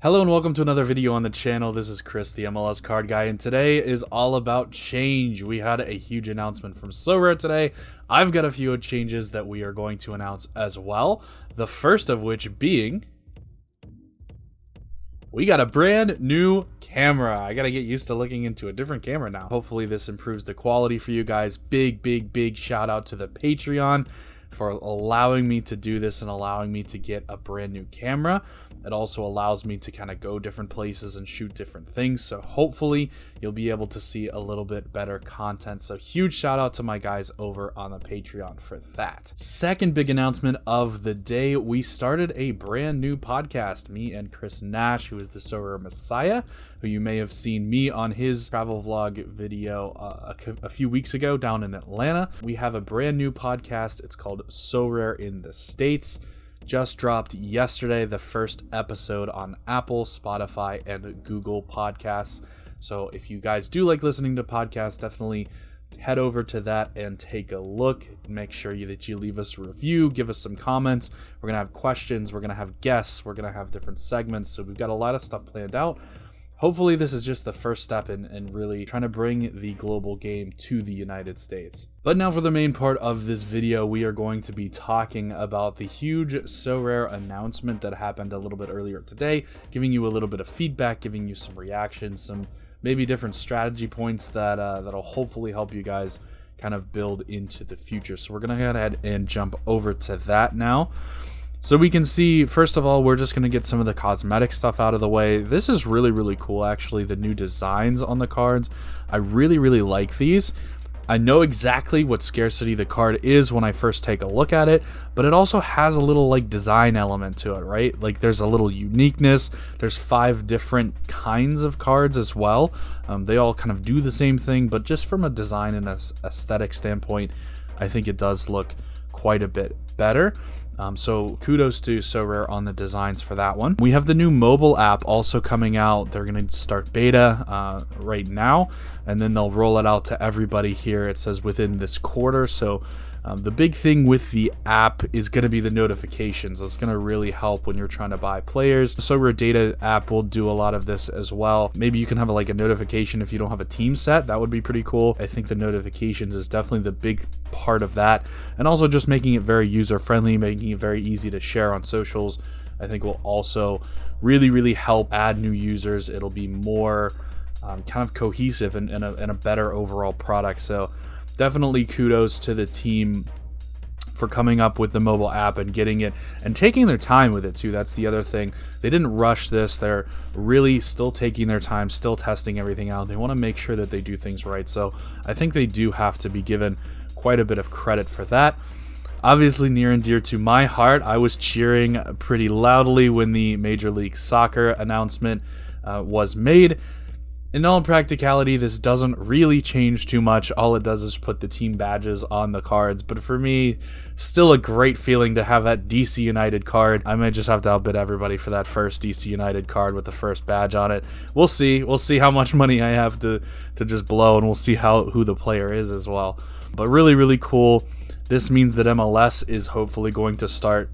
Hello and welcome to another video on the channel. This is Chris, the MLS card guy, and today is all about change. We had a huge announcement from Sorare today. I've got a few changes that we are going to announce as well. The first of which being, we got a brand new camera. I gotta get used to looking into a different camera now. Hopefully this improves the quality for you guys. Big shout out to the Patreon for allowing me to do this and allowing me to get a brand new camera. It also allows me to kind of go different places and shoot different things. So hopefully you'll be able to see a little bit better content. So huge shout out to my guys over on the Patreon for that. Second big announcement of the day, we started a brand new podcast. Me and Chris Nash, who is the Sorare Messiah, who you may have seen me on his travel vlog video a few weeks ago down in Atlanta. We have a brand new podcast. It's called Sorare in the States. Just dropped yesterday, the first episode on Apple, Spotify, and Google Podcasts. So if you guys do like listening to podcasts, definitely head over to that and take a look. Make sure that you leave us a review, give us some comments. We're going to have questions, we're going to have guests, we're going to have different segments. So we've got a lot of stuff planned out. Hopefully this is just the first step in really trying to bring the global game to the United States. But now for the main part of this video, we are going to be talking about the huge Sorare announcement that happened a little bit earlier today, giving you a little bit of feedback, giving you some reactions, some maybe different strategy points that that'll hopefully help you guys kind of build into the future. So we're going to go ahead and jump over to that now. So we can see, first of all, we're just going to get some of the cosmetic stuff out of the way. This is really cool, actually, the new designs on the cards. I really like these. I know exactly what scarcity the card is when I first take a look at it, but it also has a little like design element to it, right? Like there's a little uniqueness. There's 5 different kinds of cards as well. They all kind of do the same thing, but just from a design and aesthetic standpoint, I think it does look quite a bit better. So kudos to Sorare on the designs for that one. We have the new mobile app also coming out. They're going to start beta right now, and then they'll roll it out to everybody here. It says within this quarter. So the big thing with the app is going to be the notifications. That's going to really help when you're trying to buy players. The Sorare data app will do a lot of this as well. Maybe you can have like a notification if you don't have a team set. That would be pretty cool. I think the notifications is definitely the big part of that, and also just making it very user friendly, making it very easy to share on socials, I think will also really help add new users. It'll be more kind of cohesive and a better overall product. So definitely kudos to the team for coming up with the mobile app and getting it and taking their time with it too. That's the other thing. They didn't rush this. They're really still taking their time, still testing everything out. They want to make sure that they do things right. So I think they do have to be given quite a bit of credit for that. Obviously near and dear to my heart, I was cheering pretty loudly when the Major League Soccer announcement was made. In all practicality, this doesn't really change too much. All it does is put the team badges on the cards. But for me, still a great feeling to have that DC United card. I might just have to outbid everybody for that first DC United card with the first badge on it. We'll see. We'll see how much money I have to just blow, and we'll see who the player is as well. But really cool. This means that MLS is hopefully going to start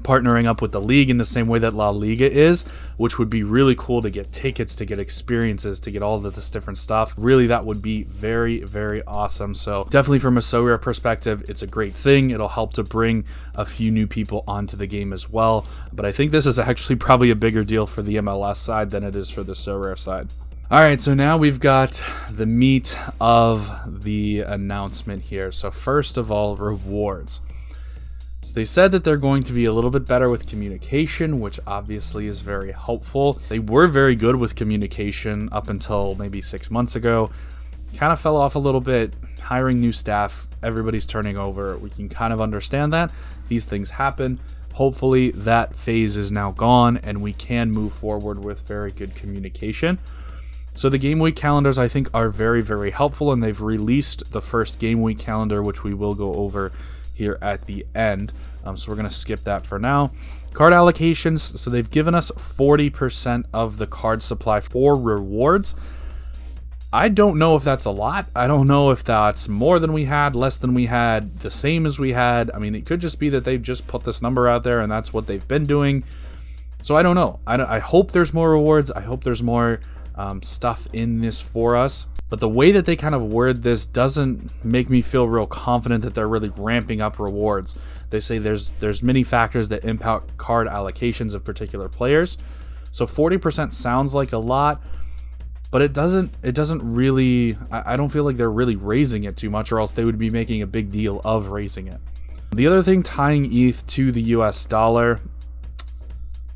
partnering up with the league in the same way that La Liga is, which would be really cool to get tickets, to get experiences, to get all of this different stuff. Really, that would be very awesome. So definitely from a Sorare perspective, it's a great thing. It'll help to bring a few new people onto the game as well. But I think this is actually probably a bigger deal for the MLS side than it is for the Sorare side. All right, so now we've got the meat of the announcement here. So first of all, rewards. So they said that they're going to be a little bit better with communication, which obviously is very helpful. They were very good with communication up until maybe 6 months ago. Kind of fell off a little bit. Hiring new staff, everybody's turning over. We can kind of understand that. These things happen. Hopefully that phase is now gone and we can move forward with very good communication. So the game week calendars, I think, are very helpful, and they've released the first game week calendar, which we will go over here at the end. So we're going to skip that for now. Card allocations, so they've given us 40% of the card supply for rewards. I don't know if that's a lot. I don't know if that's more than we had, less than we had, the same as we had. I mean, it could just be that they've just put this number out there and that's what they've been doing. So I don't know. I hope there's more rewards. I hope there's more stuff in this for us. But the way that they kind of word this doesn't make me feel real confident that they're really ramping up rewards. They say there's many factors that impact card allocations of particular players. So 40% sounds like a lot, but it doesn't really, I don't feel like they're really raising it too much, or else they would be making a big deal of raising it. The other thing, tying ETH to the US dollar,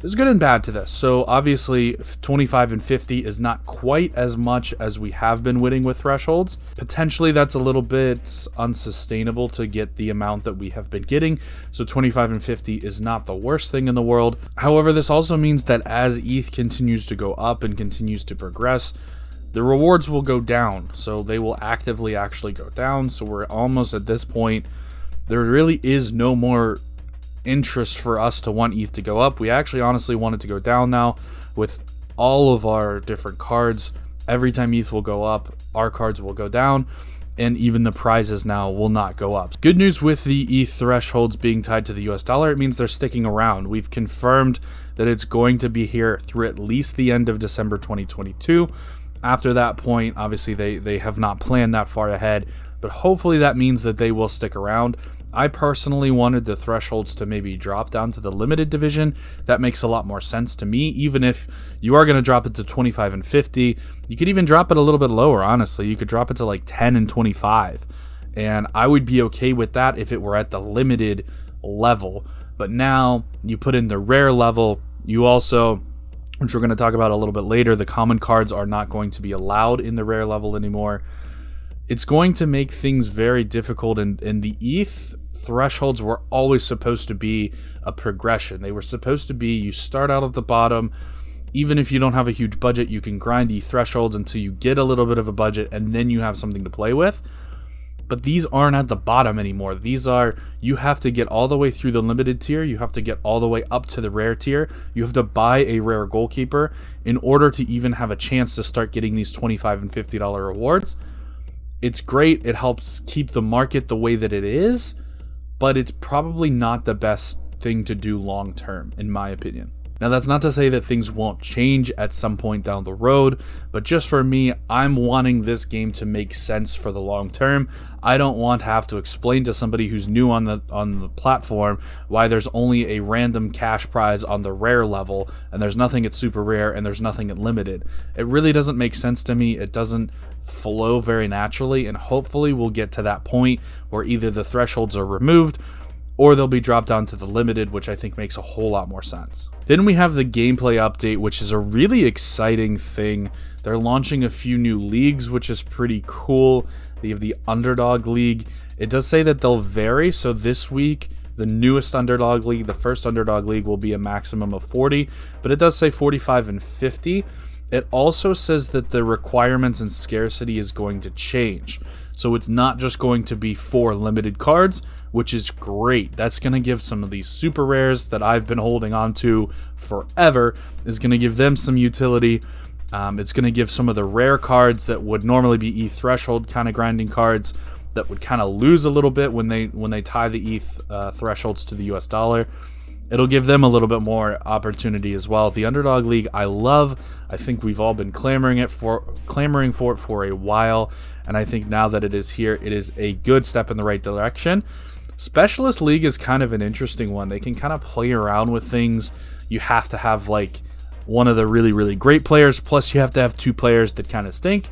there's good and bad to this. So obviously 25 and 50 is not quite as much as we have been winning with thresholds. Potentially that's a little bit unsustainable to get the amount that we have been getting. So 25 and 50 is not the worst thing in the world. However, this also means that as ETH continues to go up and continues to progress, the rewards will go down. So they will actively actually go down. So we're almost at this point, there really is no more interest for us to want ETH to go up. We actually honestly want it to go down now with all of our different cards. Every time ETH will go up, our cards will go down, and even the prizes now will not go up. Good news with the ETH thresholds being tied to the US dollar, it means they're sticking around. We've confirmed that it's going to be here through at least the end of December 2022. After that point, obviously they have not planned that far ahead, but hopefully that means that they will stick around. I personally wanted the thresholds to maybe drop down to the limited division. That makes a lot more sense to me. Even if you are going to drop it to 25 and 50, you could even drop it a little bit lower, honestly. You could drop it to like 10 and 25. And I would be okay with that if it were at the limited level. But now you put in the rare level. You also, which we're going to talk about a little bit later, the common cards are not going to be allowed in the rare level anymore. It's going to make things very difficult, and the ETH thresholds were always supposed to be a progression. They were supposed to be, you start out at the bottom, even if you don't have a huge budget, you can grind ETH thresholds until you get a little bit of a budget, and then you have something to play with. But these aren't at the bottom anymore. These are, you have to get all the way through the limited tier, you have to get all the way up to the rare tier, you have to buy a rare goalkeeper in order to even have a chance to start getting these $25 and $50 rewards. It's great, it helps keep the market the way that it is, but it's probably not the best thing to do long term, in my opinion. Now, that's not to say that things won't change at some point down the road, but just for me, I'm wanting this game to make sense for the long term. I don't want to have to explain to somebody who's new on the platform why there's only a random cash prize on the rare level, and there's nothing at super rare, and there's nothing at limited. It really doesn't make sense to me. It doesn't flow very naturally, and hopefully we'll get to that point where either the thresholds are removed or they'll be dropped down to the limited, which I think makes a whole lot more sense. Then we have the gameplay update, which is a really exciting thing. They're launching a few new leagues, which is pretty cool. They have the Underdog League. It does say that they'll vary, so this week, the newest Underdog League, the first Underdog League, will be a maximum of 40, but it does say 45 and 50. It also says that the requirements and scarcity is going to change. So it's not just going to be 4 limited cards, which is great. That's going to give some of these super rares that I've been holding on to forever, is going to give them some utility. It's going to give some of the rare cards that would normally be ETH threshold kind of grinding cards that would kind of lose a little bit when they tie the ETH thresholds to the US dollar. It'll give them a little bit more opportunity as well. The Underdog League, I love. I think we've all been clamoring for it for a while, and I think now that it is here, it is a good step in the right direction. Specialist League is kind of an interesting one. They can kind of play around with things. You have to have like one of the really, really great players, plus you have to have 2 players that kind of stink.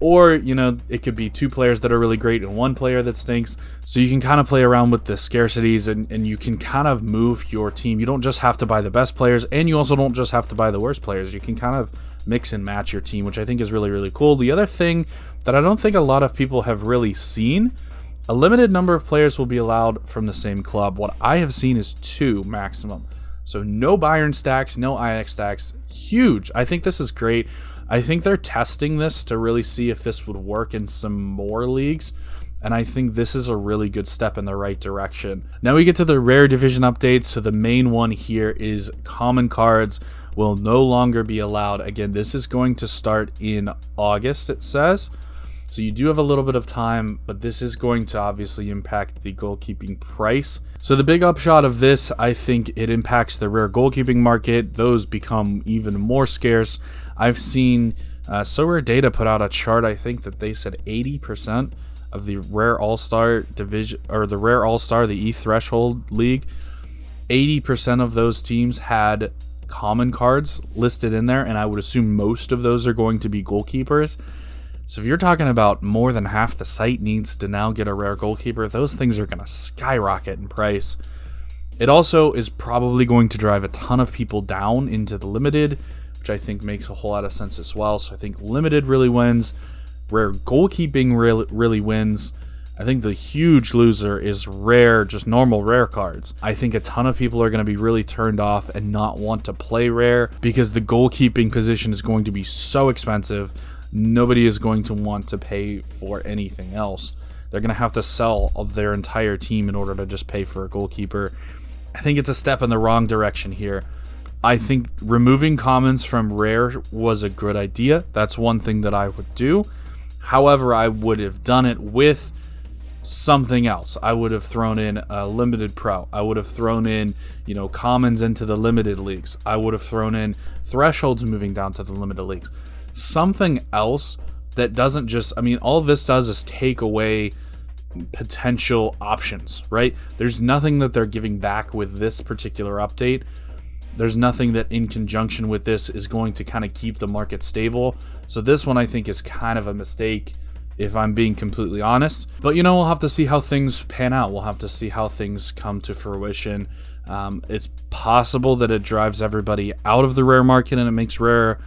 Or, you know, it could be 2 players that are really great and 1 player that stinks. So you can kind of play around with the scarcities, and you can kind of move your team. You don't just have to buy the best players, and you also don't just have to buy the worst players. You can kind of mix and match your team, which I think is really, really cool. The other thing that I don't think a lot of people have really seen, a limited number of players will be allowed from the same club. What I have seen is 2 maximum. So no Bayern stacks, no Ajax stacks. Huge. I think this is great. I think they're testing this to really see if this would work in some more leagues, and I think this is a really good step in the right direction. Now we get to the rare division updates. So the main one here is common cards will no longer be allowed. Again, this is going to start in August, it says. So you do have a little bit of time, but this is going to obviously impact the goalkeeping price. So the big upshot of this, I think it impacts the rare goalkeeping market. Those become even more scarce. I've seen Sorare Data put out a chart, I think that they said 80% of the rare all-star division, or the rare all-star, the E threshold league, 80% of those teams had common cards listed in there, and I would assume most of those are going to be goalkeepers. So if you're talking about more than half the site needs to now get a rare goalkeeper, those things are going to skyrocket in price. It also is probably going to drive a ton of people down into the limited, which I think makes a whole lot of sense as well. So I think limited really wins. Rare goalkeeping really wins. I think the huge loser is rare, just normal rare cards. I think a ton of people are going to be really turned off and not want to play rare because the goalkeeping position is going to be so expensive. Nobody is going to want to pay for anything else. They're going to have to sell their entire team in order to just pay for a goalkeeper. I think it's a step in the wrong direction here. I think removing commons from rare was a good idea. That's one thing that I would do. However, I would have done it with something else. I would have thrown in a limited pro. I would have thrown in, commons into the limited leagues. I would have thrown in thresholds moving down to the limited leagues. Something else that doesn't just, all this does is take away potential options, right? There's nothing that they're giving back with this particular update. There's nothing that in conjunction with this is going to kind of keep the market stable. So this one I think is kind of a mistake, if I'm being completely honest. But we'll have to see how things pan out. We'll have to see how things come to fruition. It's possible that it drives everybody out of the rare market and it makes rare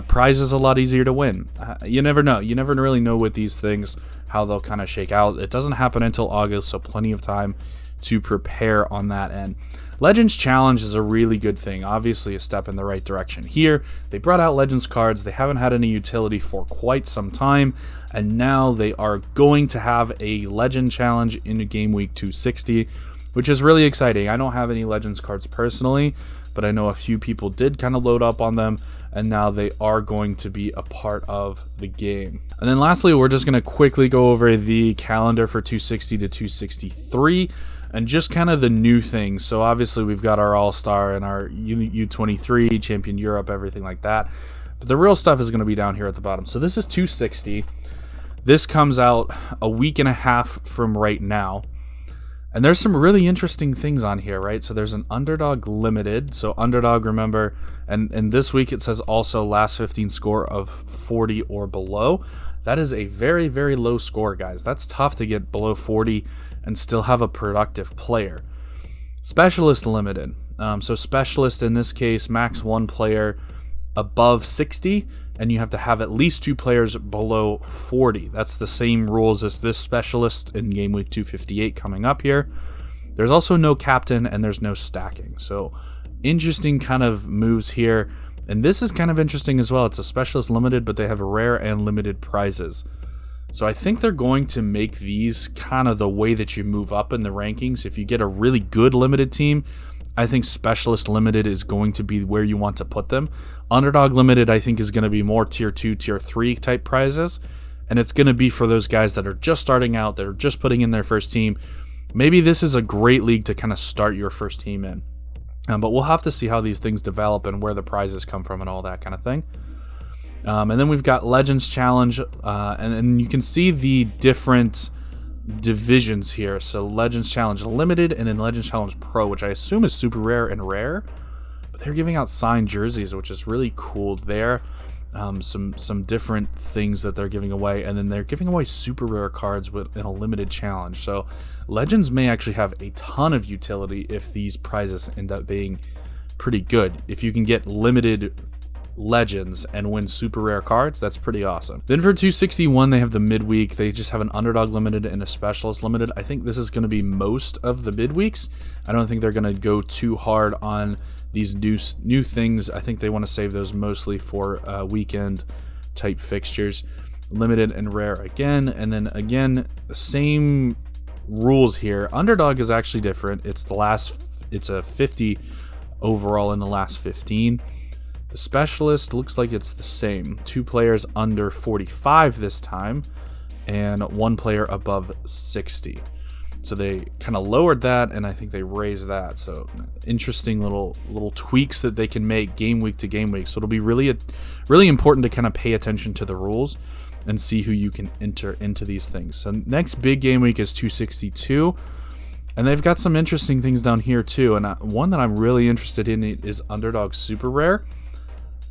prizes a lot easier to win. You never know. You never really know with these things how they'll kind of shake out. It doesn't happen until August, so plenty of time to prepare on that end. Legends Challenge is a really good thing. Obviously a step in the right direction here. They brought out Legends cards. They haven't had any utility for quite some time, and now they are going to have a Legend Challenge in Game Week 260, which is really exciting. I don't have any Legends cards personally, but I know a few people did kind of load up on them, and now they are going to be a part of the game. And then lastly, we're just going to quickly go over the calendar for 260 to 263 and just kind of the new things. So obviously we've got our All-Star and our U23, Champion Europe, everything like that. But the real stuff is going to be down here at the bottom. So this is 260. This comes out a week and a half from right now. And there's some really interesting things on here, right? So there's an Underdog Limited. So Underdog, remember, and this week it says also last 15 score of 40 or below. That is a very, very low score, guys. That's tough to get below 40 and still have a productive player. Specialist Limited. So Specialist in this case, max one player above 60, and you have to have at least two players below 40. That's the same rules as this Specialist in Game Week 258 coming up here. There's also no captain and there's no stacking. So interesting kind of moves here. And this is kind of interesting as well. It's a Specialist Limited, but they have rare and limited prizes. So I think they're going to make these kind of the way that you move up in the rankings. If you get a really good limited team, I think Specialist Limited is going to be where you want to put them. Underdog Limited, I think, is going to be more tier 2, tier 3 type prizes. And it's going to be for those guys that are just starting out, that are just putting in their first team. Maybe this is a great league to kind of start your first team in. But we'll have to see how these things develop and where the prizes come from and all that kind of thing. And then we've got Legends Challenge, and you can see the different divisions here. So Legends Challenge Limited and then Legends Challenge Pro, which I assume is super rare and rare. But they're giving out signed jerseys, which is really cool there. Some different things that they're giving away, and then they're giving away super rare cards in a limited challenge. So Legends may actually have a ton of utility if these prizes end up being pretty good. If you can get limited Legends and win super rare cards, that's pretty awesome. Then for 261, they have the midweek. They just have an Underdog Limited and a Specialist Limited. I think this is going to be most of the midweeks. I don't think they're going to go too hard on these new things. I think they want to save those mostly for weekend type fixtures. Limited and rare again, and then again the same rules here. Underdog is actually different. It's a 50 overall in the last 15. The specialist looks like it's the same. 2 players under 45 this time, and 1 player above 60. So they kind of lowered that, and I think they raised that. So interesting little tweaks that they can make game week to game week. So it'll be really important to kind of pay attention to the rules and see who you can enter into these things. So next big game week is 262, and they've got some interesting things down here too. And one that I'm really interested in is Underdog Super Rare.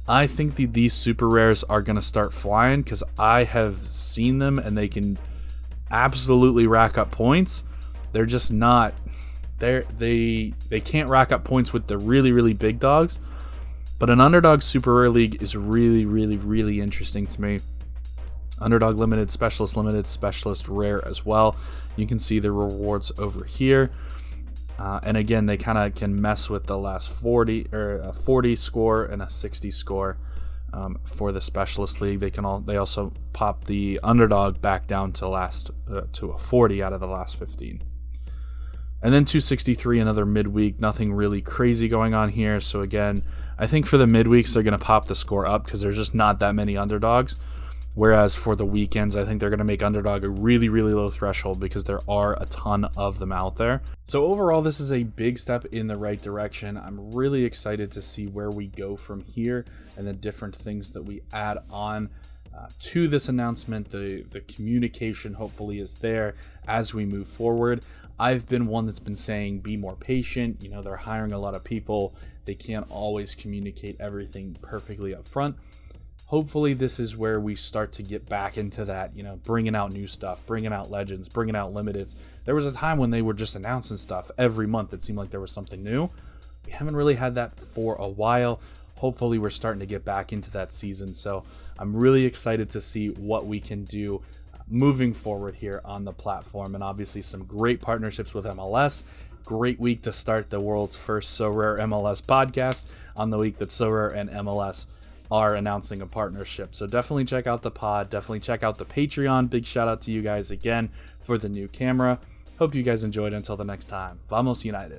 I think these super rares are going to start flying because I have seen them and they can absolutely rack up points. They're just not they can't rack up points with the really big dogs. But an Underdog Super Rare League is really interesting to me. Underdog Limited, Specialist Rare as well. You can see the rewards over here. And again, they kind of can mess with the last 40 or a 40 score and a 60 score for the Specialist League. They also pop the Underdog back down to to a 40 out of the last 15. And then 263, another midweek. Nothing really crazy going on here. So again, I think for the midweeks they're going to pop the score up because there's just not that many underdogs. Whereas for the weekends, I think they're going to make Underdog a really low threshold because there are a ton of them out there. So overall, this is a big step in the right direction. I'm really excited to see where we go from here and the different things that we add on to this announcement. The communication hopefully is there as we move forward. I've been one that's been saying be more patient. You know, they're hiring a lot of people. They can't always communicate everything perfectly up front. Hopefully this is where we start to get back into that, you know, bringing out new stuff, bringing out legends, bringing out limiteds. There was a time when they were just announcing stuff every month. It seemed like there was something new. We haven't really had that for a while. Hopefully we're starting to get back into that season. So I'm really excited to see what we can do moving forward here on the platform. And obviously some great partnerships with MLS. Great week to start the world's first Sorare MLS podcast on the week that Sorare and MLS are announcing a partnership. So definitely check out the pod. Definitely check out the Patreon. Big shout out to you guys again for the new camera. Hope you guys enjoyed. Until the next time. Vamos United.